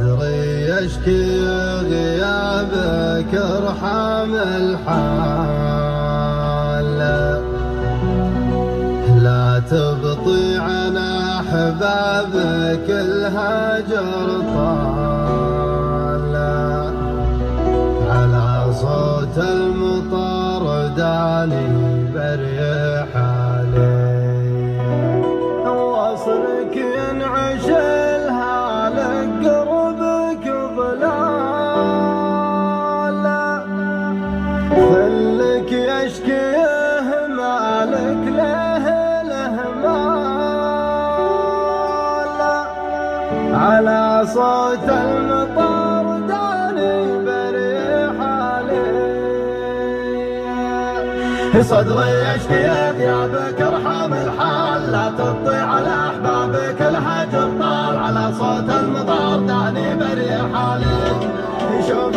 صدري يشكي غيابك ارحم الحال، لا تبطي عن احبابك الهجر طال، على صوت المطر داني بريح علي، وصلك ينعش الهالك قربك ظلال، ظلك يشكي مالك له الهمال، على صوت المطر داني بريح علي، صدري يشكي غيابك ارحم الحال، لا تبطي على احبابك الهجر طال، على صوت المطر داني بريح علي، شوف